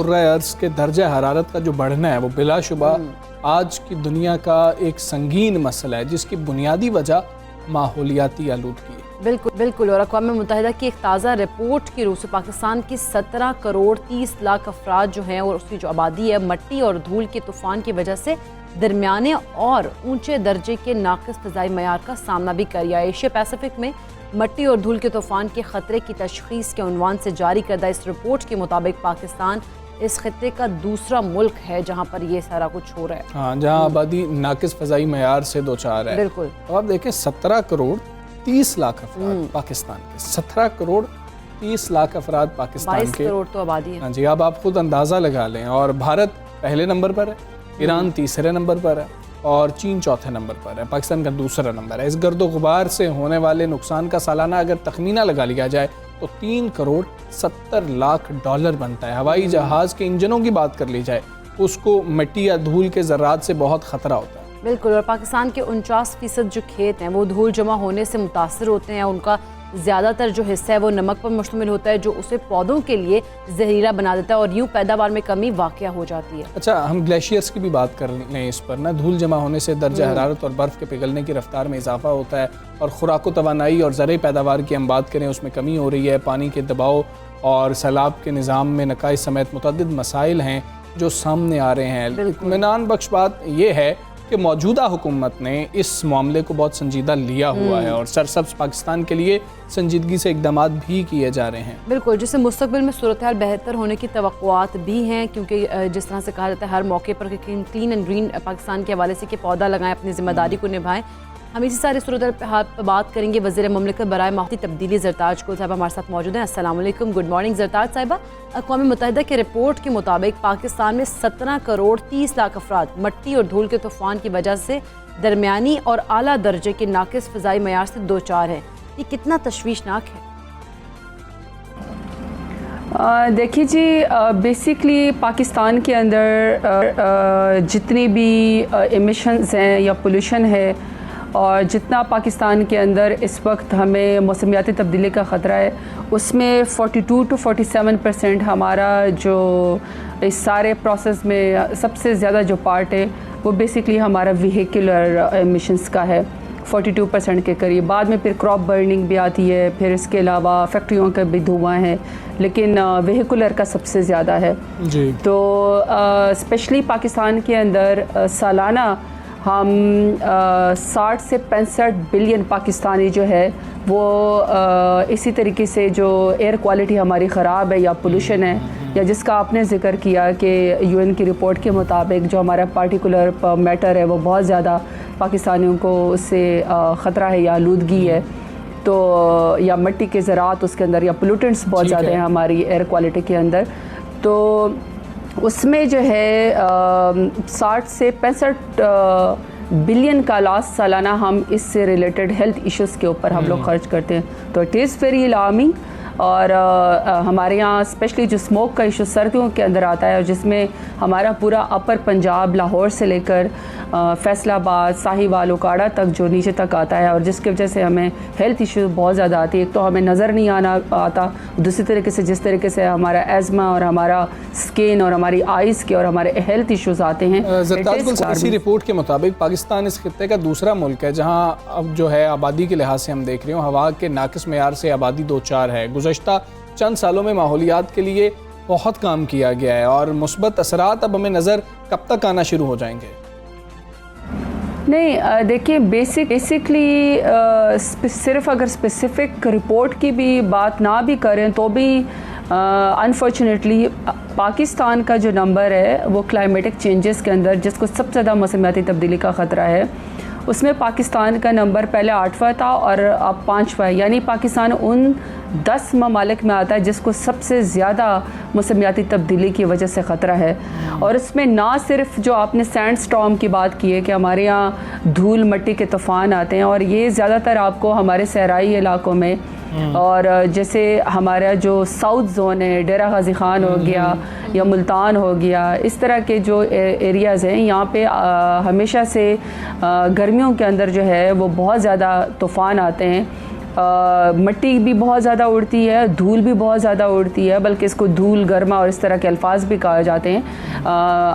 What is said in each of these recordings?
कुर्रा अर्ज़ के दर्जा हरारत का जो बढ़ना है वो बिलाशुबा आज की दुनिया का एक संगीन मसला है, जिसकी बुनियादी वजह माहौलियाती आलूदगी है। बिल्कुल बिल्कुल। और अक़वाम मुत्तहिदा की एक ताज़ा रिपोर्ट की रूह से पाकिस्तान की 17 करोड़ 30 लाख अफराद जो हैं और उसकी जो आबादी है मट्टी और धूल के तूफ़ान की वजह से दरमियाने और ऊंचे दर्जे के नाक़िस फ़िज़ाई मयार का सामना भी कर रहा है। एशिया पैसिफिक में मट्टी और धूल के तूफ़ान के ख़तरे की तशख़ीस के उन्वान से जारी करदा इस रिपोर्ट के मुताबिक पाकिस्तान इस खत्ते का दूसरा मुल्क है जहाँ पर ये सारा कुछ हो रहा है। हाँ, जहाँ आबादी नाक़िस फ़िज़ाई मयार से दो चार है। बिल्कुल। अब आप देखें 17 करोड़ 30 लाख अफराद पाकिस्तान के, 17 करोड़ 30 लाख अफराद पाकिस्तान के, 22 करोड़ तो आबादी है। हाँ जी, अब आप खुद अंदाज़ा लगा लें। और भारत पहले नंबर पर है, ईरान तीसरे नंबर पर है और चीन चौथे नंबर पर है, पाकिस्तान का दूसरा नंबर है। इस गर्दो गुबार से होने वाले नुकसान का सालाना अगर तखमीना लगा लिया जाए तो 3 करोड़ 70 लाख डॉलर बनता है। हवाई जहाज़ के इंजनों की बात कर ली जाए, उसको मिट्टी या धूल के ज़र्रात से बहुत ख़तरा होता है। बिल्कुल। और पाकिस्तान के 49% जो खेत हैं वो धूल जमा होने से मुतासर होते हैं। उनका ज़्यादातर जो हिस्सा है वो नमक पर मुश्तमिल होता है, जो उसे पौधों के लिए जहरीला बना देता है और यूँ पैदावार में कमी वाक़या हो जाती है। अच्छा, हम ग्लेशियर्स की भी बात कर लें इस पर ना। धूल जमा होने से दर्जा हरारत और बर्फ़ के पिघलने की रफ्तार में इजाफा होता है और खुराक तवानाई और ज़रई पैदावार की हम बात करें उसमें कमी हो रही है। पानी के दबाव और सैलाब के निज़ाम में नकाइस समेत मुतअद्दिद मसाइल हैं जो सामने आ रहे हैं। इत्मीनान बख्श बात यह है कि मौजूदा हुकूमत ने इस मामले को बहुत संजीदा लिया हुआ है और सरसब्ज़ पाकिस्तान के लिए संजीदगी से इक़दामात भी किए जा रहे हैं। बिल्कुल, जिससे मुस्तक़बिल में सूरत हाल बेहतर होने की तवक्कुआत भी हैं, क्योंकि जिस तरह से कहा जाता है हर मौके पर क्लीन एंड ग्रीन पाकिस्तान के हवाले से कि पौधा लगाएं, अपनी ज़िम्मेदारी को निभाएं। हम इसी सारे सूरत हाल पर बात करेंगे। वज़ीर ममलिकत बराए माहौल तब्दीली ज़रताज कुल साहिबा हमारे साथ मौजूद हैं। अस्सलाम वालेकुम, गुड मॉर्निंग ज़रताज साहिबा। अक़वाम मुत्तहिदा की रिपोर्ट के मुताबिक पाकिस्तान में 17 करोड़ 30 लाख अफराद मट्टी और धूल के तूफ़ान की वजह से दरमियानी और आला दर्जे के नाक़िस फ़िज़ाई मयार से दो चार हैं। ये कितना तशवीशनाक है? देखिए जी, बेसिकली पाकिस्तान के अंदर जितनी भी एमिशंस हैं या पोल्यूशन है और जितना पाकिस्तान के अंदर इस वक्त हमें मौसमियाती तब्दीली का ख़तरा है, उसमें 42 to 47% हमारा जो इस सारे प्रोसेस में सबसे ज़्यादा जो पार्ट है वो बेसिकली हमारा व्हीकुलर एमिशंस का है, 42% के करीब। बाद में फिर क्रॉप बर्निंग भी आती है, फिर इसके अलावा फैक्ट्रियों का भी धुआं है, लेकिन व्हीकुलर का सबसे ज़्यादा है जी। तो स्पेशली पाकिस्तान के अंदर सालाना हम 60 से 65 बिलियन पाकिस्तानी जो है वो इसी तरीके से जो एयर क्वालिटी हमारी ख़राब है या पोल्यूशन है या जिसका आपने ज़िक्र किया कि यूएन की रिपोर्ट के मुताबिक जो हमारा पार्टिकुलर मैटर है वो बहुत ज़्यादा पाकिस्तानियों को उससे ख़तरा है या आलूदगी है, तो या मिट्टी के ज़रात उसके अंदर या पोल्यूटेंट्स बहुत ज़्यादा हैं हमारी एयर क्वालिटी के अंदर। तो उसमें जो है 60 से 65 बिलियन का लॉस सालाना हम इससे रिलेटेड हेल्थ इश्यूज़ के ऊपर हम लोग खर्च करते हैं। तो इट इज़ वेरी अलार्मिंग। और हमारे यहाँ स्पेशली जो स्मोक का इशू सर्दियों के अंदर आता है और जिसमें हमारा पूरा अपर पंजाब लाहौर से लेकर फैसलाबाद साहिवाल उकाड़ा तक जो नीचे तक आता है और जिसकी वजह से हमें हेल्थ इशू बहुत ज़्यादा आती है। एक तो हमें नज़र नहीं आता, दूसरी तरीके से जिस तरीके से हमारा एज़मा और हमारा स्किन और हमारी आइज़ के और हमारे हेल्थ इश्यूज आते हैं। इसी रिपोर्ट के मुताबिक पाकिस्तान इस खित्ते का दूसरा मुल्क है जहाँ अब जो है आबादी के लिहाज से हम देख रहे हो हवा के नाक़िस मेयार से आबादी 2-4 है। गुज़श्ता चंद सालों में माहौलियात के लिए बहुत काम किया गया है और मुस्बत असरात अब हमें नज़र कब तक आना शुरू हो जाएंगे? नहीं, देखिए बेसिकली सिर्फ अगर स्पेसिफिक रिपोर्ट की भी बात ना भी करें तो भी अनफॉर्चुनेटली पाकिस्तान का जो नंबर है वो क्लाइमेटिक चेंजेस के अंदर जिसको सबसे ज़्यादा मौसमियाती तब्दीली का ख़तरा है उसमें पाकिस्तान का नंबर पहले 8वां था और अब 5वां है। यानी पाकिस्तान उन 10 ममालिक में आता है जिसको सबसे ज़्यादा मौसमियाती तब्दीली की वजह से ख़तरा है। और इसमें ना सिर्फ जो आपने सैंड स्टॉर्म की बात की है कि हमारे यहाँ धूल मिट्टी के तूफ़ान आते हैं और ये ज़्यादातर आपको हमारे सहराई इलाकों में और जैसे हमारा जो साउथ जोन है डेरा गाजी खान हो गया या मुल्तान हो गया, इस तरह के जो एरियाज़ हैं यहाँ पे हमेशा से गर्मियों के अंदर जो है वो बहुत ज़्यादा तूफ़ान आते हैं। मिट्टी भी बहुत ज़्यादा उड़ती है, धूल भी बहुत ज़्यादा उड़ती है, बल्कि इसको धूल गर्मा और इस तरह के अल्फाज भी कहा जाते हैं,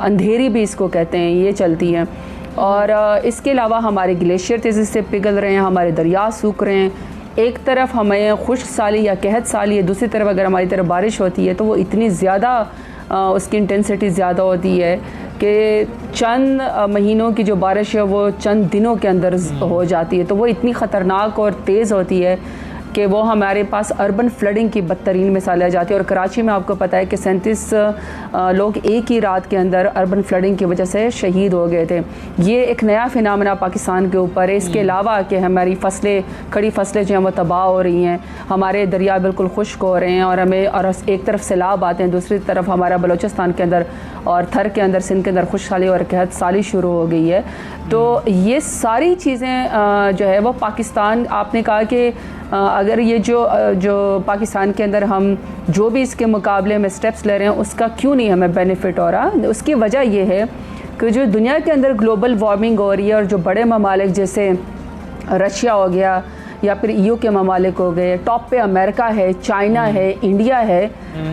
अंधेरी भी इसको कहते हैं, ये चलती हैं। और इसके अलावा हमारे ग्लेशियर तेज़ी से पिघल रहे हैं, हमारे दरिया सूख रहे हैं। एक तरफ हमें खुश्क साली या कहत साली है, दूसरी तरफ अगर हमारी तरफ बारिश होती है तो वो इतनी ज़्यादा उसकी इंटेंसिटी ज़्यादा होती है कि चंद महीनों की जो बारिश है वो चंद दिनों के अंदर हो जाती है। तो वो इतनी ख़तरनाक और तेज़ होती है कि वो हमारे पास अर्बन फ्लडिंग की बदतरीन मिसाल आ जाती है। और कराची में आपको पता है कि 37 लोग एक ही रात के अंदर अर्बन फ्लडिंग की वजह से शहीद हो गए थे। ये एक नया फिनामिना पाकिस्तान के ऊपर है। इसके अलावा कि हमारी फसलें, खड़ी फसलें जो हैं वो तबाह हो रही हैं, हमारे दरिया बिल्कुल खुश्क हो रहे हैं और एक तरफ सैलाब आते हैं, दूसरी तरफ हमारा बलूचिस्तान के अंदर और थर के अंदर, सिंध के अंदर खुश्क साली और कहत साली शुरू हो गई है। तो ये सारी चीज़ें जो है वो पाकिस्तान, आपने कहा कि अगर ये जो पाकिस्तान के अंदर हम जो भी इसके मुकाबले में स्टेप्स ले रहे हैं उसका क्यों नहीं हमें बेनिफिट हो रहा, उसकी वजह ये है कि जो दुनिया के अंदर ग्लोबल वार्मिंग हो रही है और जो बड़े ममालिक जैसे रशिया हो गया या फिर ईयू के ममालिक हो गए, टॉप पे अमेरिका है, चाइना है, इंडिया है,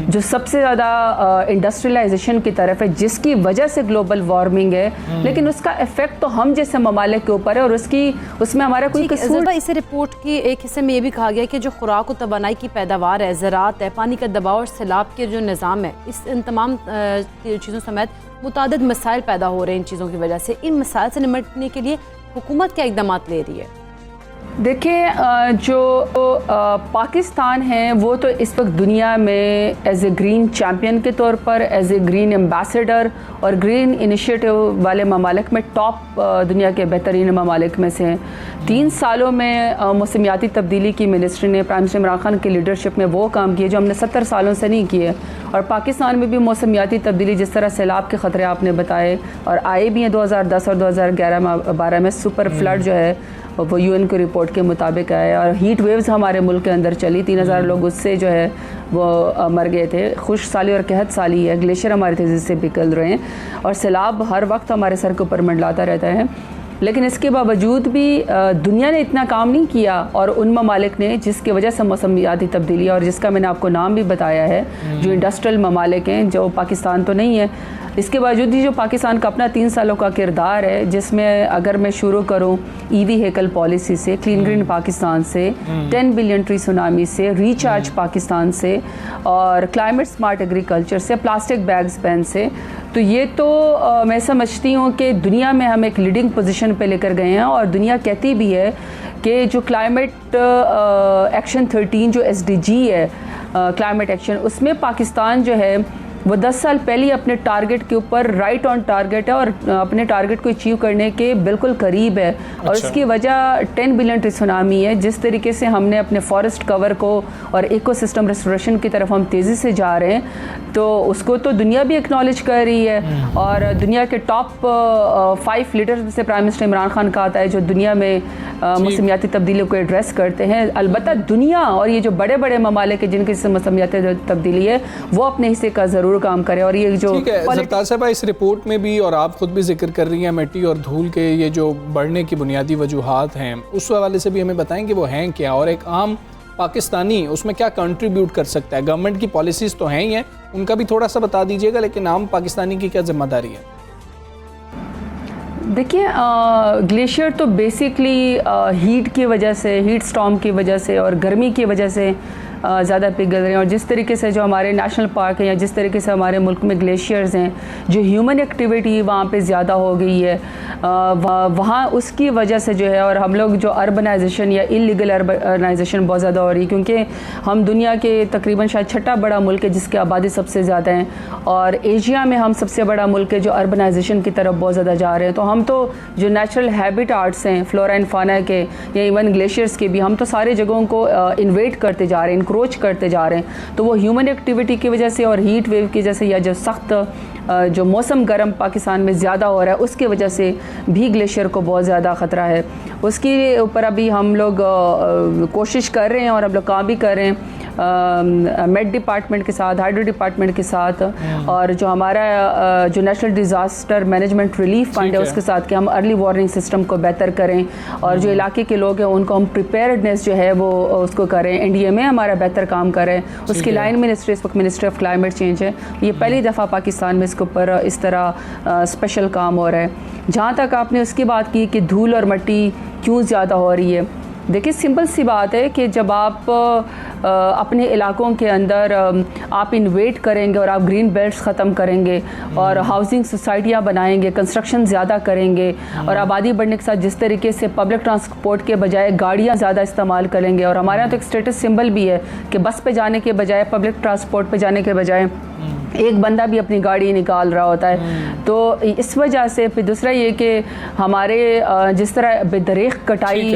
जो सबसे ज़्यादा इंडस्ट्रियलाइजेशन की तरफ है, जिसकी वजह से ग्लोबल वार्मिंग है। लेकिन उसका इफेक्ट तो हम जैसे ममालिक के ऊपर है और उसमें हमारा कोई कसूर। इस रिपोर्ट के एक हिस्से में ये भी कहा गया कि जो खुराक और तवानाई की पैदावार है, ज़राअत है, पानी का दबाव और सैलाब के जो निज़ाम है, इन तमाम चीज़ों समेत मुतादिद मसाइल पैदा हो रहे हैं इन चीज़ों की वजह से। इन मसाइल से निपटने के लिए हुकूमत क्या इक़दाम ले रही है? देखिए, जो पाकिस्तान है वो तो इस वक्त दुनिया में एज ए ग्रीन चैम्पियन के तौर पर, एज ए ग्रीन एम्बेसडर और ग्रीन इनिशिएटिव वाले ममालिक में टॉप दुनिया के बेहतरीन ममालिक में से हैं। 3 सालों में मौसमियाती तब्दीली की मिनिस्ट्री ने प्राइम मिनिस्टर इमरान खान की लीडरशिप में वो काम किए जो हमने 70 सालों से नहीं किए। और पाकिस्तान में भी मौसमियाती तब्दीली, जिस तरह सैलाब के ख़तरे आपने बताए और आए भी हैं 2010 और 2011-12 में, सुपर फ्लड जो है वो यूएन की रिपोर्ट के मुताबिक आए और हीट वेव्स हमारे मुल्क के अंदर चली, 3000 लोग उससे जो है वो मर गए थे। खुश्क साली और कहत साली है, ग्लेशियर हमारे तेज़ी से पिघल रहे हैं और सैलाब हर वक्त हमारे सर के ऊपर मंडलाता रहता है। लेकिन इसके बावजूद भी दुनिया ने इतना काम नहीं किया और उन ममालिक ने, जिसकी वजह से मौसमियाती तब्दीली और जिसका मैंने आपको नाम भी बताया है, जो इंडस्ट्रियल ममालिक हैं, जो पाकिस्तान तो नहीं है, इसके बावजूद ही जो पाकिस्तान का अपना 3 सालों का किरदार है, जिसमें अगर मैं शुरू करूं ईवी व्हीकल पॉलिसी से, क्लीन ग्रीन पाकिस्तान से, 10 बिलियन ट्री सुनामी से, रिचार्ज पाकिस्तान से और क्लाइमेट स्मार्ट एग्रीकल्चर से, प्लास्टिक बैग्स बैन से, तो ये तो मैं समझती हूँ कि दुनिया में हम एक लीडिंग पोजीशन पे लेकर गए हैं। और दुनिया कहती भी है कि जो क्लाइमेट एक्शन 13 जो SDG है क्लाइमेट एक्शन, उसमें पाकिस्तान जो है वो 10 साल पहले अपने टारगेट के ऊपर राइट ऑन टारगेट है और अपने टारगेट को अचीव करने के बिल्कुल करीब है। और इसकी वजह 10 बिलियन ट्री सुनामी है। जिस तरीके से हमने अपने फॉरेस्ट कवर को और इकोसिस्टम रेस्टोरेशन की तरफ हम तेज़ी से जा रहे हैं, तो उसको तो दुनिया भी एक्नॉलेज कर रही है। और दुनिया के टॉप 5 लीडर्स में से प्राइम मिनिस्टर इमरान खान का आता है जो दुनिया में मौसमियाती तब्दीली को एड्रेस करते हैं। अलबत्ता दुनिया और ये जो बड़े बड़े ममालिक है जिनके से मौसमियाती तब्दीली है, वो अपने हिस्से का ज़रूर काम करे। और ये जो ज़रतार साहबा, इस रिपोर्ट में भी और आप खुद भी जिक्र कर रही हैं मिट्टी और धूल के ये जो बढ़ने की बुनियादी वजूहात हैं, उस हवाले से भी हमें बताएं कि वो हैं क्या और एक आम पाकिस्तानी उसमें क्या कंट्रीब्यूट कर सकता है। गवर्नमेंट की पॉलिसीज़ तो हैं ही हैं, उनका भी थोड़ा सा बता दीजिएगा, लेकिन आम पाकिस्तानी की क्या जिम्मेदारी है? देखिए, ग्लेशियर तो बेसिकली हीट की वजह से, हीट स्टॉर्म की वजह से और गर्मी की वजह से ज़्यादा पिघल रहे हैं। और जिस तरीके से जो हमारे नेशनल पार्क हैं या जिस तरीके से हमारे मुल्क में ग्लेशियर्स हैं, जो ह्यूमन एक्टिविटी वहाँ पे ज़्यादा हो गई है, वहाँ उसकी वजह से जो है, और हम लोग जो अर्बनाइजेशन या इलीगल अर्बनाइजेशन बहुत ज़्यादा हो रही है, क्योंकि हम दुनिया के तकरीबन शायद 6ठा बड़ा मुल्क है जिसकी आबादी सबसे ज़्यादा है और एशिया में हम सबसे बड़ा मुल्क है जो अर्बनाइजेशन की तरफ बहुत ज़्यादा जा रहे हैं। तो हम तो जो नेचुरल हैबिटाट्स हैं, फ्लोरा एंड फाना के या इवन ग्लेशियर्स के भी, हम तो सारे जगहों को इन्वेट करते जा रहे हैं, इंक्रोच करते जा रहे हैं। तो वो ह्यूमन एक्टिविटी की वजह से और हीट वेव की वजह से या जो सख्त जो मौसम गर्म पाकिस्तान में ज़्यादा हो रहा है उसकी वजह से भी ग्लेशियर को बहुत ज़्यादा ख़तरा है। उसके ऊपर अभी हम लोग कोशिश कर रहे हैं और हम लोग काम भी कर रहे हैं। मेड डिपार्टमेंट के साथ, हाइड्रो डिपार्टमेंट के साथ, और जो हमारा जो national disaster management relief fund है उसके साथ कि हम अर्ली वार्निंग सिस्टम को बेहतर करें और जो इलाके के लोग हैं उनको हम प्रिपेयर्डनेस जो है वो उसको करें। NDMA हमारा बेहतर काम करें, उसकी लाइन मिनिस्ट्री इस वक्त मिनिस्ट्री ऑफ क्लाइमेट चेंज है। ये पहली दफ़ा पाकिस्तान में इसके ऊपर इस तरह स्पेशल काम हो रहा है। जहाँ तक आपने उसकी बात की कि धूल और मिट्टी क्यों ज़्यादा हो रही है, देखिए सिंपल सी बात है कि जब आप अपने इलाकों के अंदर आप इन्वेट करेंगे और आप ग्रीन बेल्ट्स ख़त्म करेंगे और हाउसिंग सोसाइटियाँ बनाएंगे, कंस्ट्रक्शन ज़्यादा करेंगे और आबादी बढ़ने के साथ जिस तरीके से पब्लिक ट्रांसपोर्ट के बजाय गाड़ियाँ ज़्यादा इस्तेमाल करेंगे, और हमारे यहाँ तो एक स्टेटस सिंबल भी है कि बस पे जाने के बजाय, पब्लिक ट्रांसपोर्ट पे जाने के बजाय एक बंदा भी अपनी गाड़ी निकाल रहा होता है। तो इस वजह से फिर दूसरा ये कि हमारे जिस तरह बेदरेख कटाई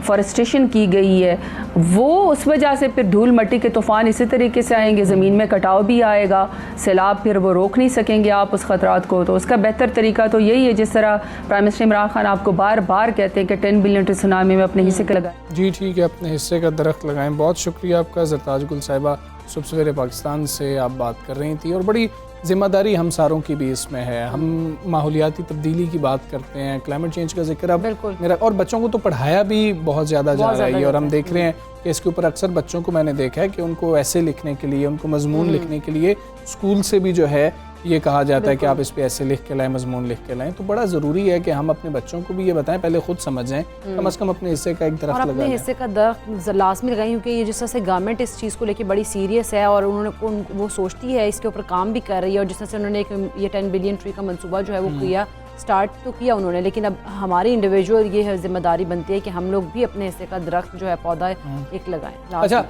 फॉरेस्टेशन की गई है, वो उस वजह से फिर धूल मिट्टी के तूफ़ान इसी तरीके से आएंगे, ज़मीन में कटाव भी आएगा, सैलाब फिर वो रोक नहीं सकेंगे आप उस ख़तरात को। तो उसका बेहतर तरीका तो यही है, जिस तरह प्राइम मिनिस्टर इमरान खान आपको बार बार कहते हैं कि 10 बिलियन टन सुनामी में अपने हिस्से का लगाएं। जी ठीक है, अपने हिस्से का दरख्त लगाएं। बहुत शुक्रिया आपका ज़रताज गुल साहिबा, सुबह सवेरे पाकिस्तान से आप बात कर रही थी और बड़ी ज़िम्मेदारी हम सारों की भी इसमें है। हम माहौलियाती तब्दीली की बात करते हैं, क्लाइमेट चेंज का जिक्र अब मेरा, और बच्चों को तो पढ़ाया भी बहुत ज़्यादा जा रहा है और हम देख रहे हैं कि इसके ऊपर अक्सर बच्चों को मैंने देखा है कि उनको ऐसे लिखने के लिए, उनको मजमून लिखने के लिए स्कूल से भी जो है ये कहा जाता है कि आप इस पे ऐसे लिख के लाएं, मजमून लिख के लाएं। तो बड़ा ज़रूरी है कि हम अपने बच्चों को भी ये बताएं, पहले खुद समझें, कम से कम अपने हिस्से का एक दरख्त लगाएं। अपने हिस्से का दरख्त लाजमी लगाएं, क्योंकि ये जिस तरह से गवर्नमेंट इस चीज़ को लेके बड़ी सीरियस है और उन्होंने वो सोचती है, इसके ऊपर काम भी कर रही है। और जिस तरह से उन्होंने ये 10 बिलियन ट्री का मनसूबा जो है वो किया, स्टार्ट तो किया उन्होंने, लेकिन अब हमारी इंडिविजुअल ये जिम्मेदारी बनती है कि हम लोग भी अपने हिस्से का दरख्त जो है पौधा एक लगाएं। अच्छा,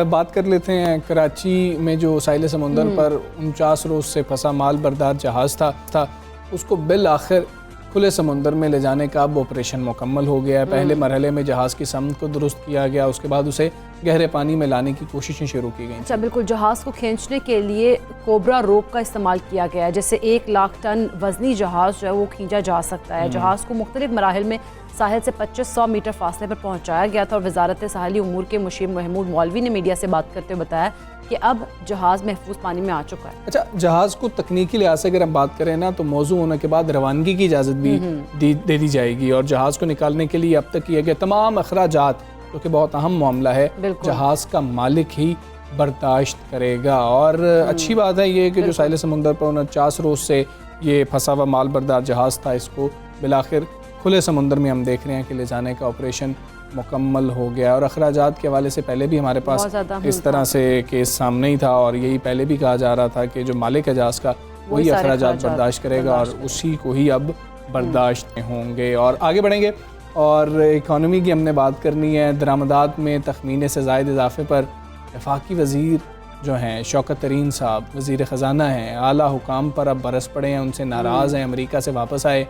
बात कर लेते हैं कराची में जो साहिल समुंदर पर 49 रोज़ से फंसा माल बरदार जहाज़ था उसको बिल आखिर खुले समुंदर में ले जाने का अब ऑपरेशन मुकम्मल हो गया है। पहले मरहले में जहाज़ की समत को दुरुस्त किया गया, उसके बाद उसे गहरे पानी में लाने की कोशिशें शुरू की गई। अच्छा, बिल्कुल, जहाज़ को खींचने के लिए कोबरा रोप का इस्तेमाल किया गया है, जैसे 1 लाख टन वजनी जहाज़ जो है वो खींचा जा सकता है। जहाज़ को मुख्तलिफ मराहिल में साहिल से 2500 मीटर फासले पर पहुँचाया गया था और वजारत साहिली उमूर के मुशीर महमूद मौलवी ने मीडिया से बात करते हुए बताया कि अब जहाज़ महफूज पानी में आ चुका है। अच्छा, जहाज़ को तकनीकी लिहाज से अगर हम बात करें ना, तो मौजू होने के बाद रवानगी की इजाज़त भी दे दी जाएगी और जहाज़ को निकालने के लिए अब तक किए गए तमाम अखराजात, जो कि बहुत अहम मामला है, जहाज़ का मालिक ही बर्दाश्त करेगा। और अच्छी बात है ये कि जो साहिल समुंदर पर 49 रोज़ से ये फंसा हुआ माल बरदार जहाज़ था, इसको बिलाखिर खुले समुंदर में हम देख रहे हैं कि ले जाने का ऑपरेशन मुकम्मल हो गया। और अखराजात के हवाले से पहले भी हमारे पास इस तरह से केस सामने ही था और यही पहले भी कहा जा रहा था कि जो मालिक है जहाज़ का वही अखराजात बर्दाश्त करेगा और उसी को ही अब बर्दाश्त होंगे। और आगे बढ़ेंगे और इकानमी की हमने बात करनी है। दरामदात में तखमीने से ज़ायद इजाफे पर वफाकी वज़ीर जो हैं शौकत तरीन साहब, वज़ीर ख़जाना हैं, आला हुकाम पर अब बरस पड़े हैं, उनसे नाराज़ हैं, अमेरिका से वापस आए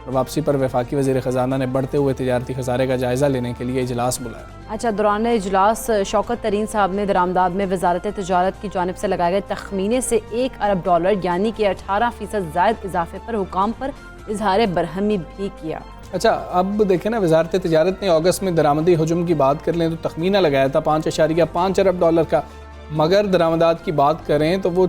और वापसी पर वफाकी वज़ीर ख़जाना ने बढ़ते हुए तिजारती खसारे का जायज़ा लेने के लिए इजलास बुलाया। अच्छा, दौरान इजलास शौकत तरीन साहब ने दरामदाद में वजारत तिजारत की जानिब से लगाए गए तखमीने से $1 अरब यानी कि 18% ज़ायद इजाफे पर हुकाम पर इजहार बरहमी भी किया। अच्छा, अब देखें ना, वजारत तिजारत ने अगस्त में दरामदी हजम की बात कर लें तो तखमीना लगाया था $5.5 अरब का, मगर दरामदात की बात करें तो वो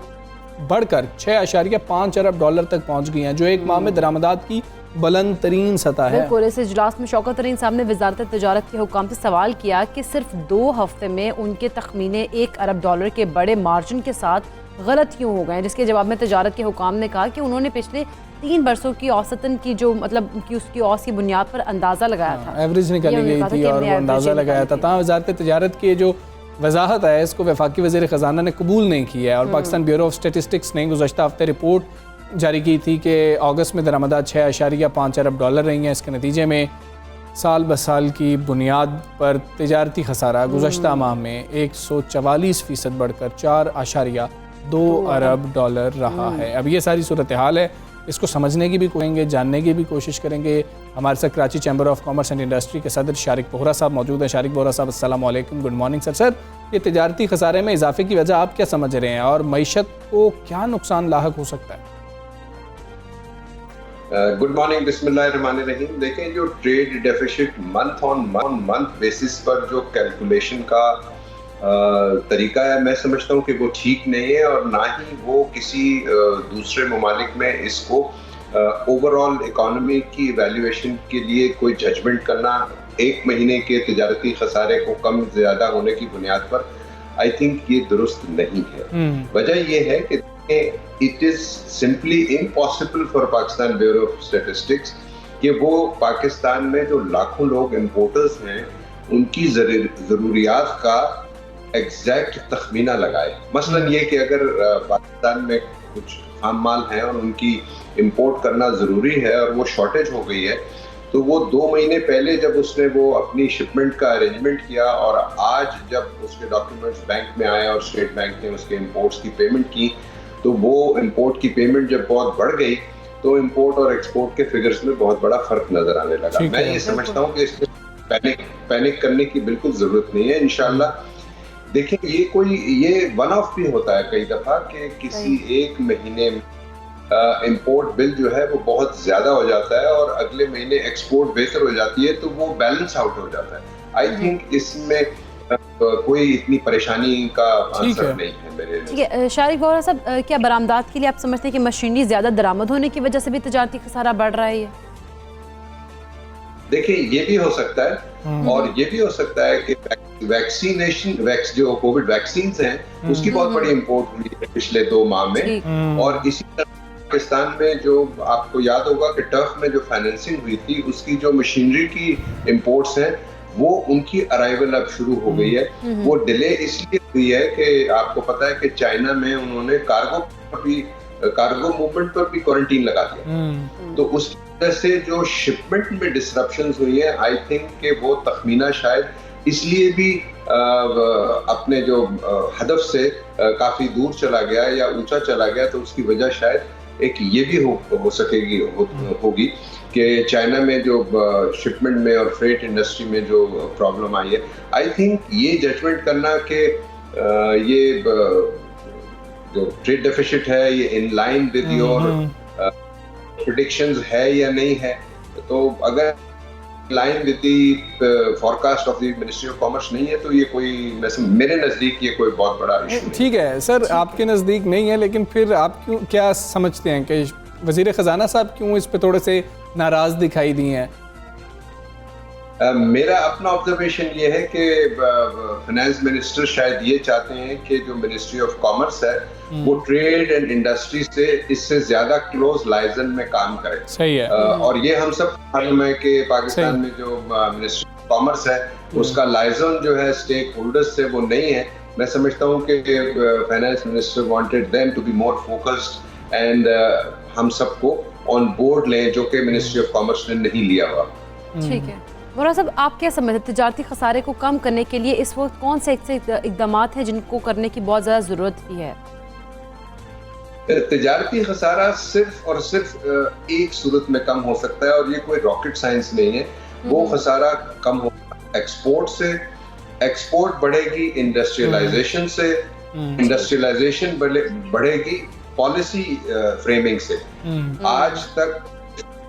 बढ़कर $6.5 अरब तक पहुँच गई हैं, जो एक माह में दरामदात की बुलंद तरीन सतह है। बिल्कुल, इस इजलास में शौकत तरीन साहब ने वजारत तिजारत के हुकाम से सवाल किया कि सिर्फ 2 हफ्ते में उनके तखमीने $1 अरब के बड़े मार्जिन के साथ गलत क्यों हो गए, जिसके जवाब में तिजारत के हुकाम ने कहा कि उन्होंने पिछले 3 बरसों की औसतन की जो मतलब कि उसकी औस की बुनियाद पर अंदाज़ा लगाया था, एवरेज निकाली गई थी और वो अंदाज़ा लगाया था। तहाँ वजारत तिजारत की जो वजाहत है इसको वफाकी वज़ीर ख़जाना ने कबूल नहीं किया है और पाकिस्तान ब्यूरो ऑफ स्टेटिस्टिक्स ने गुज़श्ता हफ्ते रिपोर्ट जारी की थी कि अगस्त में दरामदात $6.5 अरब रही हैं। इसके नतीजे में साल ब साल की बुनियाद पर तिजारती खसारा गुज़श्ता माह में 144% बढ़कर $4.2 अरब रहा है। अब ये सारी सूरत हाल है, इसको समझने की भी कोशिश, जानने की भी कोशिश करेंगे। हमारे साथ Karachi chamber of commerce and industry के सदर शारिक बोहरा साहब मौजूद हैं। शारिक बोहरा साहब, अस्सलाम वालेकुम, गुड मॉर्निंग सर। सर, ये तिजारती खसारे में इजाफे की वजह आप क्या समझ रहे हैं और मईशत को क्या नुकसान लाहक हो सकता है? गुड मॉर्निंग, बिस्मिल्लाहिर्रहमानिर्रहीम। देखें, जो trade deficit month on month basis पर जो कैलकुलेशन का तरीका है, मैं समझता हूँ कि वो ठीक नहीं है, और ना ही वो किसी दूसरे ममालिक में इसको ओवरऑल इकोनॉमी की वैल्यूएशन के लिए कोई जजमेंट करना एक महीने के तिजारती खसारे को कम ज़्यादा होने की बुनियाद पर, आई थिंक ये दुरुस्त नहीं है। वजह ये है कि it is simply impossible for Pakistan bureau of statistics कि वो पाकिस्तान में जो लाखों लोग इम्पोर्टर्स हैं उनकी ज़रूरियात का एग्जैक्ट तखमीना लगाए। मसलन ये कि अगर पाकिस्तान में कुछ खाम माल है और उनकी इंपोर्ट करना ज़रूरी है और वो शॉर्टेज हो गई है, तो वो 2 महीने पहले जब उसने वो अपनी शिपमेंट का अरेंजमेंट किया और आज जब उसके डॉक्यूमेंट्स बैंक में आए और स्टेट बैंक ने उसके इंपोर्ट्स की पेमेंट की, तो वो इंपोर्ट की पेमेंट जब बहुत बढ़ गई तो इंपोर्ट और एक्सपोर्ट के फिगर्स में बहुत बड़ा फर्क नजर आने लगा। मैं ये समझता हूँ कि इसमें पैनिक करने की बिल्कुल जरूरत नहीं है। इंशाल्लाह देखिए, ये वन ऑफ भी होता है कई दफा कि किसी एक महीने में इंपोर्ट बिल जो है वो बहुत ज्यादा हो जाता है और अगले महीने एक्सपोर्ट बेहतर हो जाती है, तो वो बैलेंस आउट हो जाता है। आई थिंक इसमें कोई इतनी परेशानी का आंसर नहीं है मेरे लिए। ठीक है शारिक वोहरा साहब, क्या बरामदात के लिए आप समझते हैं कि मशीनरी ज्यादा दरामद होने की वजह से भी तजारती खसारा बढ़ रहा है? ये देखिए, ये भी हो सकता है और ये भी हो सकता है कि जो कोविड वैक्सीन हैं उसकी बहुत बड़ी इंपोर्ट हुई है पिछले 2 माह में, और इसी तरह पाकिस्तान में जो आपको याद होगा कि टर्फ में जो फाइनेंसिंग हुई थी उसकी जो मशीनरी की इंपोर्ट्स हैं वो उनकी अराइवल अब शुरू हो गई है। वो डिले इसलिए हुई है कि आपको पता है कि चाइना में उन्होंने कार्गो मूवमेंट पर भी क्वारंटीन लगा दिया, तो उसकी वजह से जो शिपमेंट में डिसरप्शंस हुई है, आई थिंक कि वो तखमीना शायद इसलिए भी अपने जो हदफ से काफी दूर चला गया या ऊंचा चला गया, तो उसकी वजह शायद एक ये भी हो सकेगी होगी कि चाइना में जो शिपमेंट में और फ्रेट इंडस्ट्री में जो प्रॉब्लम आई है। आई थिंक ये जजमेंट करना कि ये जो ट्रेड डेफिसिट है ये in line with your predictions है या नहीं है, तो अगर line with the forecast of the ministry of commerce नहीं है तो ये कोई मेरे नज़दीक ये कोई बहुत बड़ा इशू नहीं। ठीक है सर, आपके नज़दीक नहीं है, लेकिन फिर आप क्यों क्या समझते हैं कि वज़ीर ख़जाना साहब क्यों इस पे थोड़े से नाराज़ दिखाई दिए हैं? मेरा अपना ऑब्जर्वेशन ये है कि फाइनेंस मिनिस्टर शायद ये चाहते हैं कि जो मिनिस्ट्री ऑफ कॉमर्स है वो ट्रेड एंड इंडस्ट्री से इससे ज्यादा क्लोज लाइजन में काम करे। सही है। और ये हम सब मालूम है कि पाकिस्तान में जो मिनिस्ट्री ऑफ कॉमर्स है उसका लाइजन जो है स्टेक होल्डर्स से वो नहीं है। मैं समझता हूँ कि finance minister wanted them to be more focused and हम सबको ऑन बोर्ड लें, जो कि मिनिस्ट्री ऑफ कॉमर्स ने नहीं लिया हुआ। ठीक है वोहरा साहब, आप क्या समझते हैं तजारती खसारे को कम करने के लिए इस वक्त कौन से इकदाम हैं जिनको करने की बहुत ज़्यादा ज़रूरत भी है? तजारती खसारा सिर्फ और सिर्फ एक सूरत में कम हो सकता है और ये कोई रॉकेट साइंस नहीं है। वो खसारा कम होगा एक्सपोर्ट से, एक्सपोर्ट बढ़ेगी इंडस्ट्रियलाइजेशन से, इंडस्ट्रियलाइजेशन बढ़ेगी पॉलिसी फ्रेमिंग से। आज तक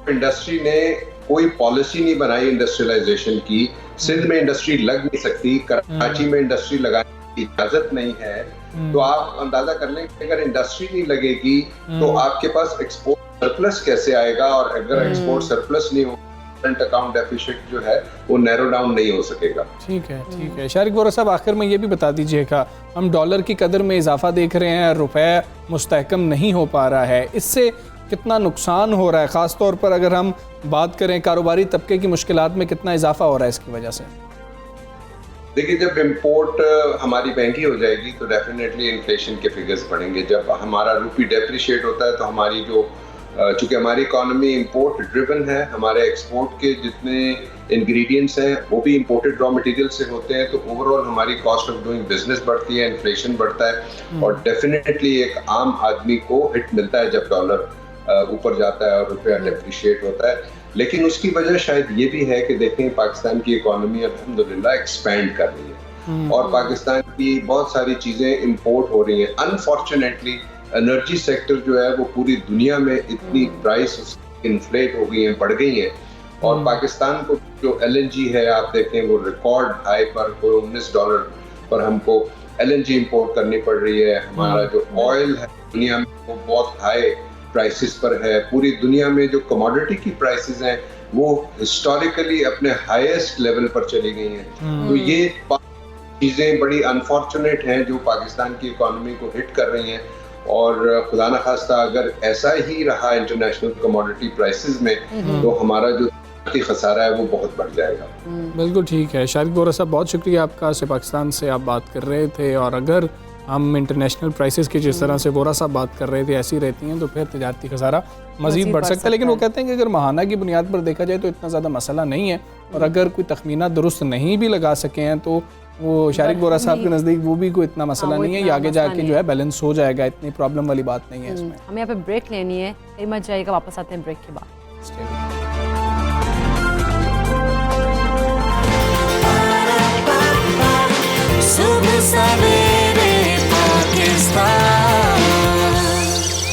इंडस्ट्री ने कोई पॉलिसी नहीं बनाई इंडस्ट्रियलाइजेशन की। सिंध में इंडस्ट्री लग नहीं सकती, कराची में इंडस्ट्री लगाने की इजाजत नहीं है, तो आप अंदाजा कर लें कि अगर इंडस्ट्री नहीं लगेगी तो आपके पास एक्सपोर्ट सरप्लस कैसे आएगा, और अगर एक्सपोर्ट सरप्लस नहीं हो करंट अकाउंट डेफिसिट जो है वो नैरो डाउन नहीं हो सकेगा। ठीक है, ठीक है। शारिक वोहरा साहब, आखिर में ये भी बता दीजिएगा, हम डॉलर की कदर में इजाफा देख रहे हैं, रुपए मुस्तहकम नहीं हो पा रहा है, इससे कितना नुकसान हो रहा है? ख़ास तौर पर अगर हम बात करें कारोबारी तबके की मुश्किलात में कितना इजाफा हो रहा है इसकी वजह से? देखिए, जब इम्पोर्ट हमारी महंगी हो जाएगी तो डेफिनेटली इन्फ्लेशन के फिगर्स बढ़ेंगे। जब हमारा रूपी डेप्रिशिएट होता है तो हमारी जो चूँकि हमारी इकोनॉमी इम्पोर्ट ड्रिवन है, हमारे एक्सपोर्ट के जितने इंग्रेडिएंट्स हैं वो भी इम्पोर्टेड रॉ मटेरियल से होते हैं, तो ओवरऑल हमारी कॉस्ट ऑफ डूइंग बिजनेस बढ़ती है, इन्फ्लेशन बढ़ता है और डेफिनेटली एक आम आदमी को हिट मिलता है जब डॉलर ऊपर जाता है और रुपया डेप्रिशिएट होता है। लेकिन उसकी वजह शायद ये भी है कि देखें पाकिस्तान की इकोनॉमी अल्हम्दुलिल्लाह एक्सपैंड कर रही है और पाकिस्तान की बहुत सारी चीज़ें इम्पोर्ट हो रही हैं। अनफॉर्चुनेटली एनर्जी सेक्टर जो है वो पूरी दुनिया में इतनी प्राइस इन्फ्लेट हो गई हैं, बढ़ गई हैं, और पाकिस्तान को जो LNG है आप देखें वो रिकॉर्ड हाई पर $19 पर हमको LNG इंपोर्ट करनी पड़ रही है। हमारा जो ऑयल है दुनिया में वो बहुत हाई प्राइसेस पर है। पूरी दुनिया में जो कमोडिटी की प्राइसेस हैं वो हिस्टोरिकली अपने हाईएस्ट लेवल पर चली गई हैं। तो ये चीज़ें बड़ी अनफॉर्चुनेट हैं जो पाकिस्तान की इकोनॉमी को हिट कर रही हैं, और खुदा न खास्ता अगर ऐसा ही रहा इंटरनेशनल कमोडिटी प्राइसेस में तो हमारा जो खसारा है वो बहुत बढ़ जाएगा। बिल्कुल ठीक है। शारिक बोरा साहब, बहुत शुक्रिया आपका से पाकिस्तान से आप बात कर रहे थे, और अगर हम इंटरनेशनल प्राइसेस की जिस तरह से बोरा साहब बात कर रहे थे ऐसी रहती हैं तो फिर तजारती खसारा मज़ीद बढ़ सकता है। लेकिन वो कहते हैं कि अगर महाना की बुनियाद पर देखा जाए तो इतना ज़्यादा मसला नहीं है, और अगर कोई तखमीना दुरुस्त नहीं भी लगा सके हैं तो वो शारिक बोरा साहब के नज़दीक वो भी कोई इतना मसला नहीं है, ये आगे जाके जो है बैलेंस हो जाएगा, इतनी प्रॉब्लम वाली बात नहीं है इसमें। हमें यहाँ पे ब्रेक लेनी है, फिर मत जाइएगा, वापस आते हैं ब्रेक के बाद। सुबह सवेरे पाकिस्तान।